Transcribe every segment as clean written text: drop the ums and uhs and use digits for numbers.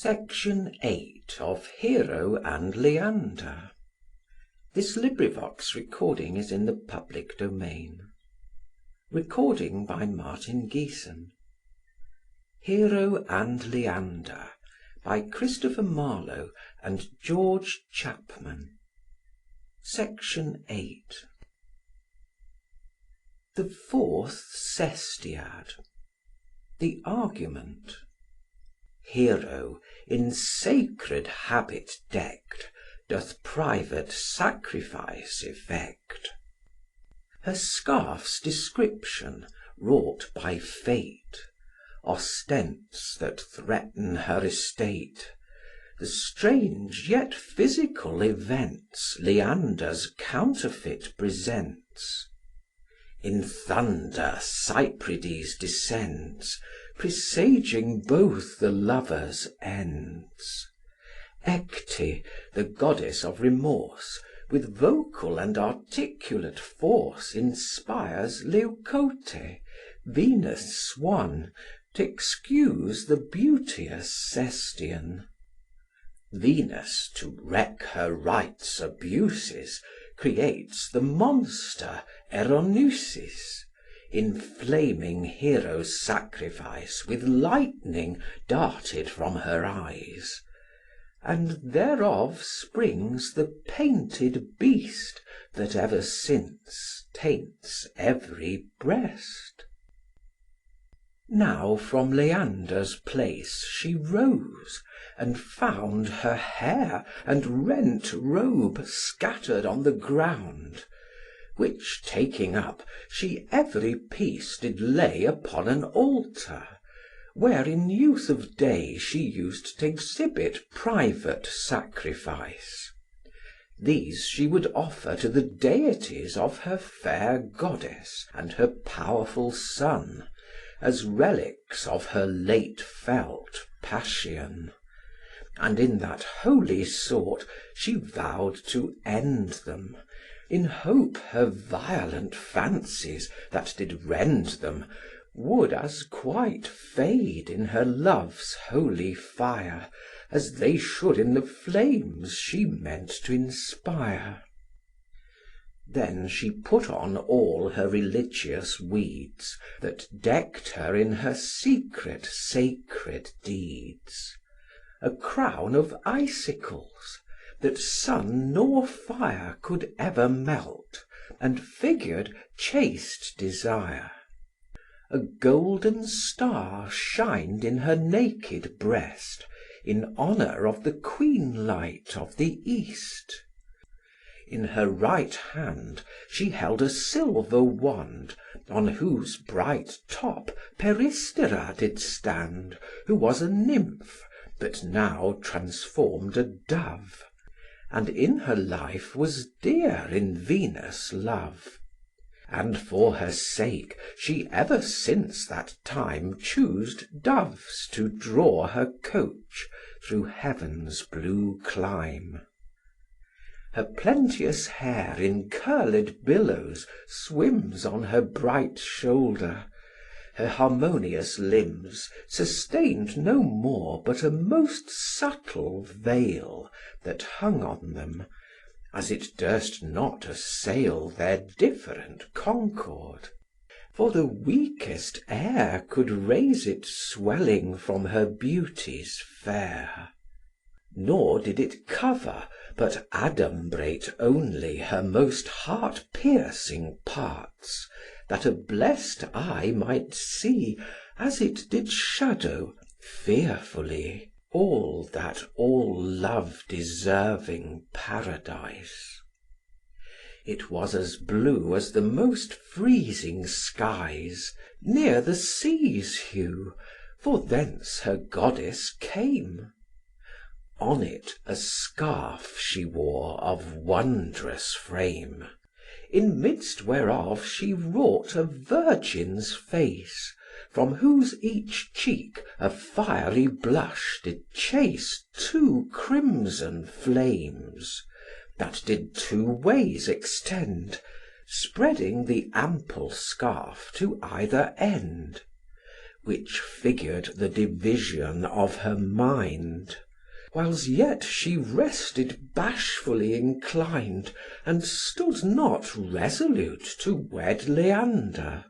Section 8 of Hero and Leander. This recording is in the public domain. Recording by Martin Geeson. Hero and Leander by Christopher Marlowe and George Chapman. Section 8. The fourth Sestiad. The argument. Hero, in sacred habit decked, doth private sacrifice effect. Her scarf's description, wrought by fate, ostents that threaten her estate. The strange yet physical events Leander's counterfeit presents. In thunder Cyprides descends, presaging both the lovers' ends. Ecte, the goddess of remorse, with vocal and articulate force inspires Leucote, Venus' swan, t'excuse the beauteous Sestian. Venus, to wreak her rights' abuses, creates the monster Eronusis, inflaming Hero's sacrifice with lightning darted from her eyes, and thereof springs the painted beast that ever since taints every breast. Now from Leander's place she rose, and found her hair and rent robe scattered on the ground, which taking up, she every piece did lay upon an altar, where in youth of day she used t'exhibit private sacrifice. These she would offer to the deities of her fair goddess and her powerful son, as relics of her late felt passion. And in that holy sort she vowed to end them, in hope her violent fancies that did rend them would as quite fade in her love's holy fire, as they should in the flames she meant to inspire. Then she put on all her religious weeds, that decked her in her secret sacred deeds. A crown of icicles, that sun nor fire could ever melt, and figured chaste desire. A golden star shined in her naked breast, in honour of the queen light of the east. In her right hand she held a silver wand, on whose bright top Peristera did stand, who was a nymph, but now transformed a dove, and in her life was dear in Venus' love. And for her sake she ever since that time choosed doves to draw her coach through heaven's blue clime. Her plenteous hair in curled billows swims on her bright shoulder, her harmonious limbs sustained no more but a most subtle veil that hung on them, as it durst not assail their different concord. For the weakest air could raise it swelling from her beauties fair. Nor did it cover, but adumbrate only her most heart-piercing parts, that a blest eye might see, as it did shadow, fearfully, all that all love deserving paradise. It was as blue as the most freezing skies, near the sea's hue, for thence her goddess came. On it a scarf she wore of wondrous frame, in midst whereof she wrought a virgin's face, from whose each cheek a fiery blush did chase two crimson flames, that did two ways extend, spreading the ample scarf to either end, which figured the division of her mind, whiles yet she rested bashfully inclined, and stood not resolute to wed Leander.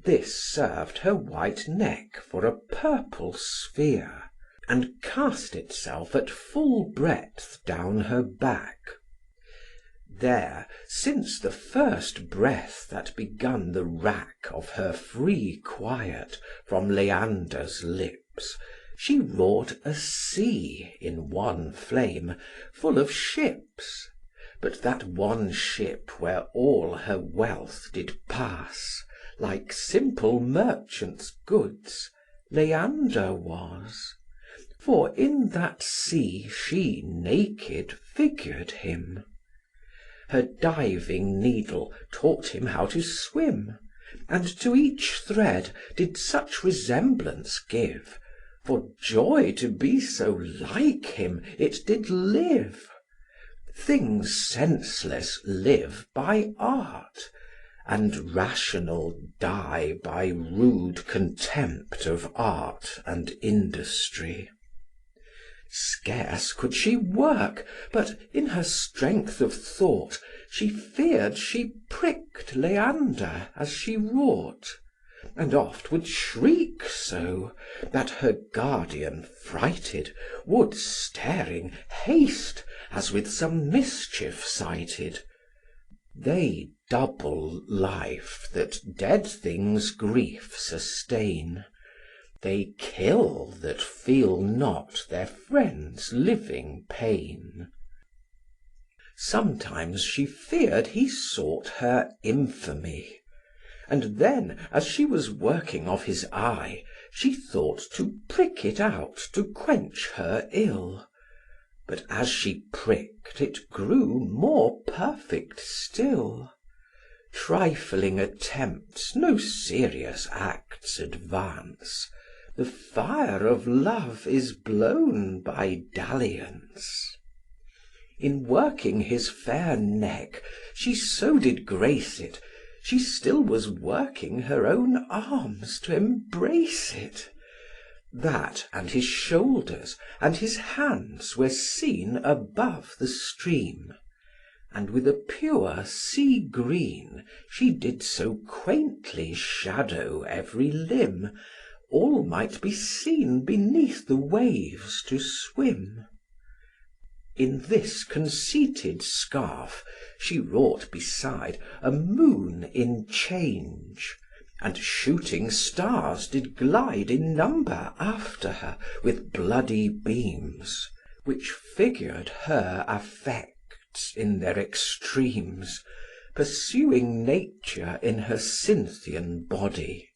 This served her white neck for a purple sphere, and cast itself at full breadth down her back. There, since the first breath that begun the rack of her free quiet from Leander's lips, she wrought a sea in one flame, full of ships, but that one ship where all her wealth did pass, like simple merchants' goods, Leander was. For in that sea she naked figured him. Her diving needle taught him how to swim, and to each thread did such resemblance give, for joy to be so like him it did live. Things senseless live by art, and rational die by rude contempt of art and industry. Scarce could she work, but in her strength of thought she feared she pricked Leander as she wrought, and oft would shriek so, that her guardian frighted would, staring, haste, as with some mischief sighted. They double life that dead things grief sustain. They kill that feel not their friends' living pain. Sometimes she feared he sought her infamy, and then, as she was working of his eye, she thought to prick it out to quench her ill. But as she pricked, it grew more perfect still. Trifling attempts no serious acts advance. The fire of love is blown by dalliance. In working his fair neck, she so did grace it, she still was working her own arms to embrace it. That and his shoulders and his hands were seen above the stream, and with a pure sea green she did so quaintly shadow every limb, all might be seen beneath the waves to swim. In this conceited scarf she wrought beside a moon in change, and shooting stars did glide in number after her with bloody beams, which figured her affects in their extremes, pursuing nature in her Cynthian body,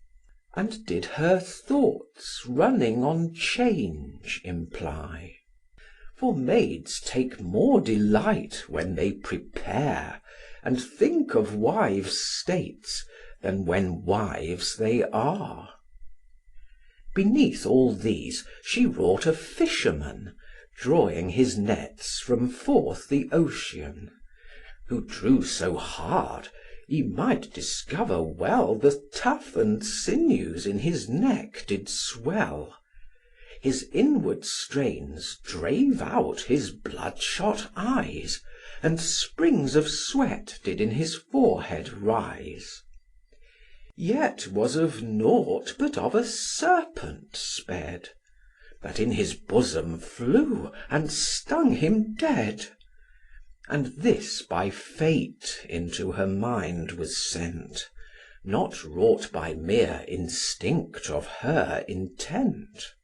and did her thoughts running on change imply. For maids take more delight when they prepare, and think of wives' states, than when wives they are. Beneath all these she wrought a fisherman, drawing his nets from forth the ocean, who drew so hard, ye might discover well the toughened sinews in his neck did swell. His inward strains drave out his bloodshot eyes, and springs of sweat did in his forehead rise. Yet was of naught but of a serpent sped, that in his bosom flew, and stung him dead. And this by fate into her mind was sent, not wrought by mere instinct of her intent.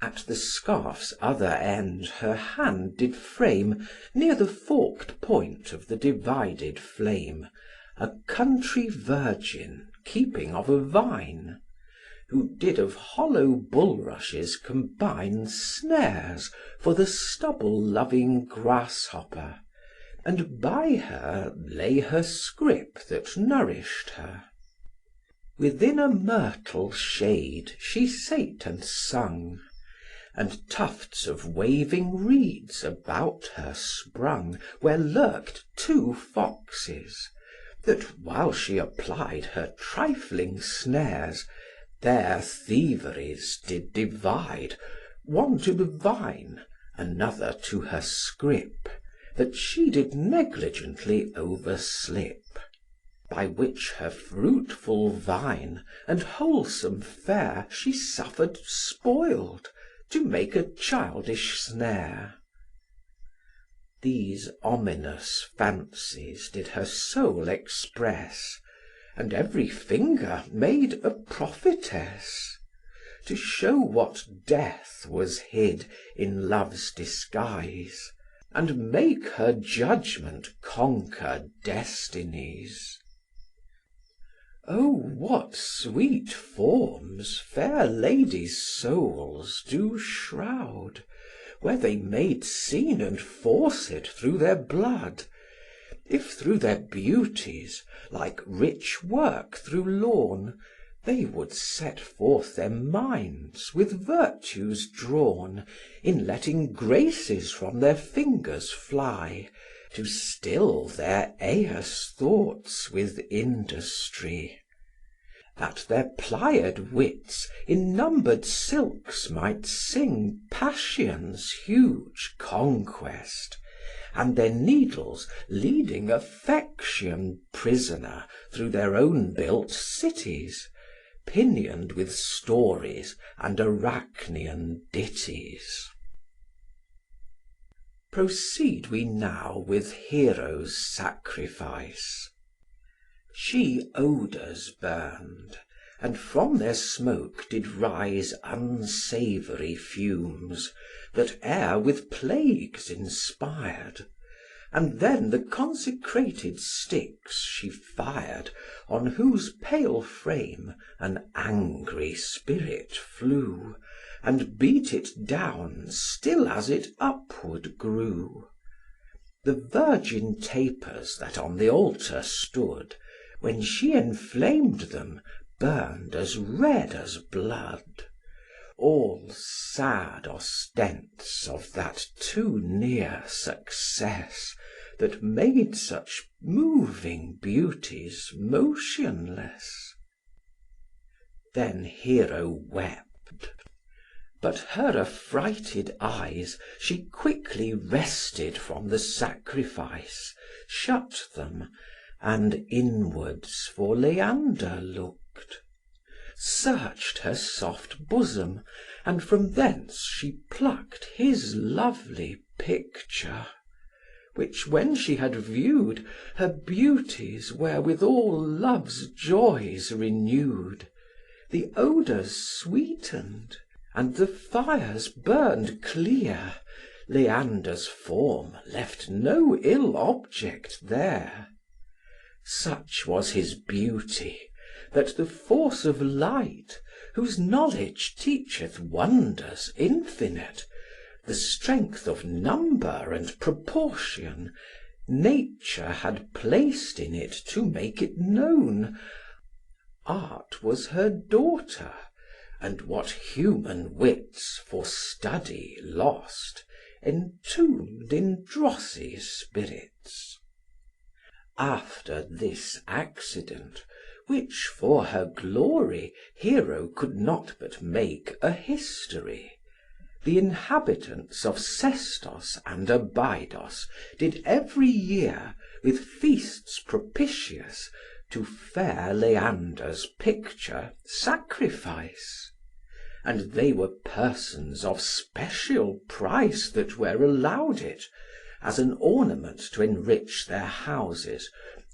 At the scarf's other end her hand did frame, near the forked point of the divided flame, a country virgin keeping of a vine, who did of hollow bulrushes combine snares for the stubble-loving grasshopper, and by her lay her scrip that nourished her. Within a myrtle shade she sate and sung, and tufts of waving reeds about her sprung, where lurked 2 foxes, that, while she applied her trifling snares, Their thieveries did divide, one to the vine, another to her scrip, that she did negligently overslip, by which her fruitful vine and wholesome fare she suffered spoiled, to make a childish snare. These ominous fancies did her soul express, and every finger made a prophetess, to show what death was hid in love's disguise, and make her judgment conquer destinies. O what sweet forms fair ladies' souls do shroud, where they made seen and forced through their blood, if through their beauties, like rich work through lawn, they would set forth their minds with virtues drawn, in letting graces from their fingers fly, to still their eous thoughts with industry. That their plied wits in numbered silks might sing Passion's huge conquest, and their needles leading affection prisoner through their own built cities, pinioned with stories and Arachnean ditties. Proceed we now with Hero's sacrifice. She odours burned, and from their smoke did rise unsavoury fumes, that air with plagues inspired. And then the consecrated sticks she fired, on whose pale frame an angry spirit flew, and beat it down still as it upward grew. The virgin tapers that on the altar stood, when she enflamed them, burned as red as blood. All sad ostents of that too near success, that made such moving beauties motionless. Then Hero wept, but her affrighted eyes she quickly wrested from the sacrifice, shut them, and inwards for Leander looked, searched her soft bosom, and from thence she plucked his lovely picture, which when she had viewed, her beauties were with all love's joys renewed, the odours sweetened, and the fires burned clear, Leander's form left no ill object there. Such was his beauty, that the force of light, whose knowledge teacheth wonders infinite, the strength of number and proportion, nature had placed in it to make it known. Art was her daughter, and what human wits for study lost, entombed in drossy spirits. After this accident, which for her glory Hero could not but make a history, the inhabitants of Sestos and Abydos did every year, with feasts propitious, to fair Leander's picture sacrifice. And they were persons of special price that were allowed it, as an ornament to enrich their houses,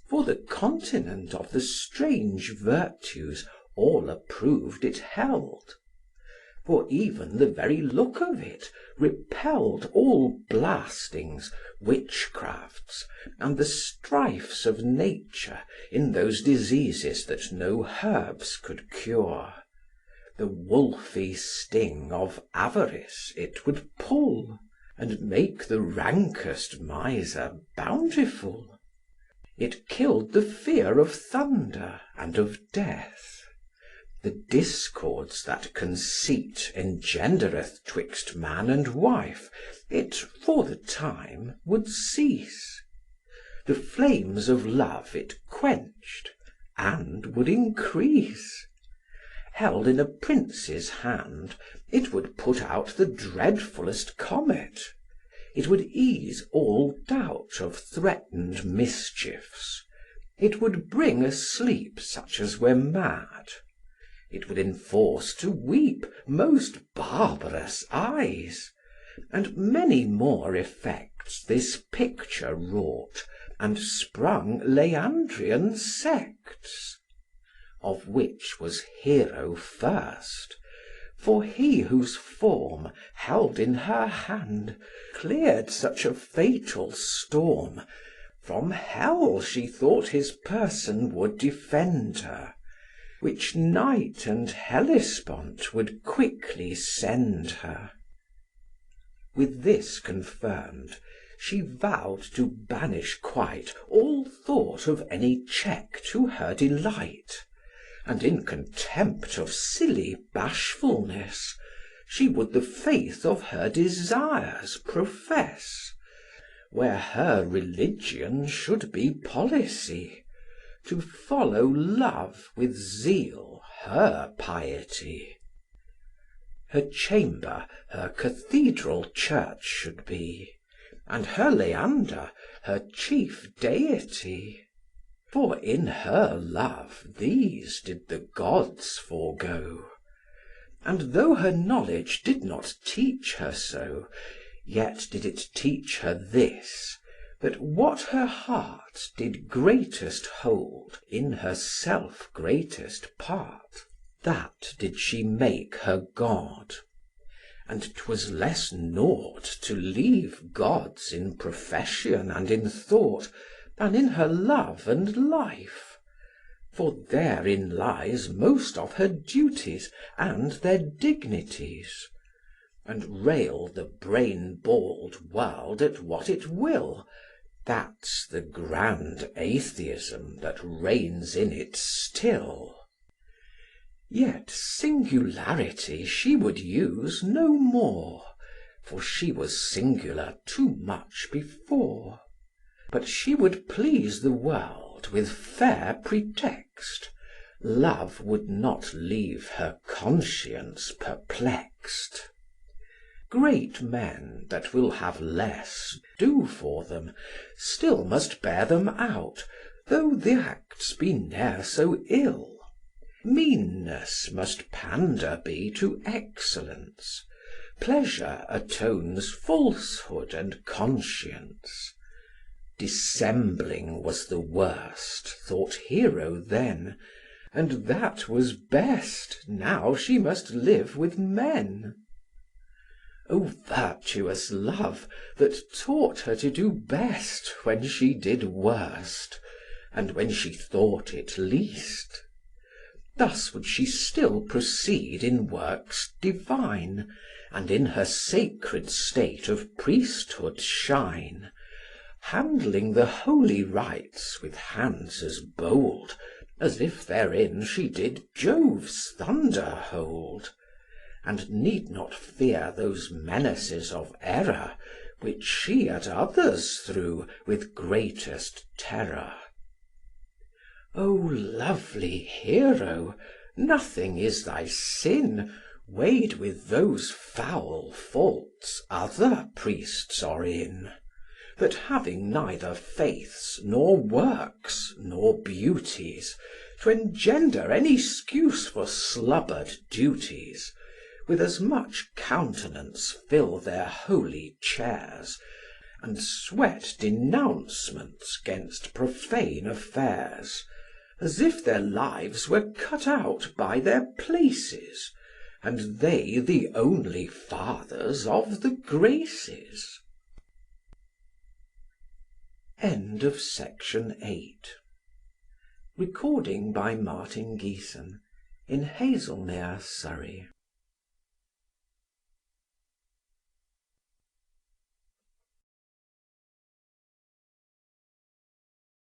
for the continent of the strange virtues all approved it held. For even the very look of it repelled all blastings, witchcrafts, and the strifes of nature in those diseases that no herbs could cure. The wolfy sting of avarice it would pull, and make the rankest miser bountiful. It killed the fear of thunder and of death. The discords that conceit engendereth twixt man and wife, it for the time would cease. The flames of love it quenched, and would increase. held in a prince's hand, it would put out the dreadfullest comet. It would ease all doubt of threatened mischiefs. It would bring a sleep such as were mad. It would enforce to weep most barbarous eyes, and many more effects this picture wrought, and sprung Leandrian sects. Of which was Hero first, for he whose form, held in her hand, cleared such a fatal storm, from hell she thought his person would defend her, which Night and Hellespont would quickly send her. With this confirmed, she vowed to banish quite all thought of any check to her delight, and in contempt of silly bashfulness, she would the faith of her desires profess, where her religion should be policy, to follow love with zeal her piety. Her chamber her cathedral church should be, and her Leander her chief deity. For in her love these did the gods forego. And though her knowledge did not teach her so, yet did it teach her this, that what her heart did greatest hold in herself greatest part, that did she make her God. And 'twas less naught to leave gods in profession and in thought, than in her love and life. For therein lies most of her duties and their dignities. And rail the brain-bald world at what it will, that's the grand atheism that reigns in it still. Yet singularity she would use no more, for she was singular too much before. But she would please the world with fair pretext, love would not leave her conscience perplexed. Great men that will have less do for them, still must bear them out, though the acts be ne'er so ill. Meanness must pander be to excellence, pleasure atones falsehood and conscience. Dissembling was the worst, thought Hero then, and that was best, now she must live with men. O virtuous love, that taught her to do best when she did worst, and when she thought it least! Thus would she still proceed in works divine, and in her sacred state of priesthood shine, handling the holy rites with hands as bold, as if therein she did Jove's thunder hold, and need not fear those menaces of error, which she at others threw with greatest terror. O lovely Hero, nothing is thy sin, weighed with those foul faults other priests are in, that having neither faiths, nor works, nor beauties, to engender any excuse for slubbered duties, with as much countenance fill their holy chairs, and sweat denouncements gainst profane affairs, as if their lives were cut out by their places, and they the only fathers of the graces. End of Section 8. Recording by Martin Geeson in Haslemere, Surrey.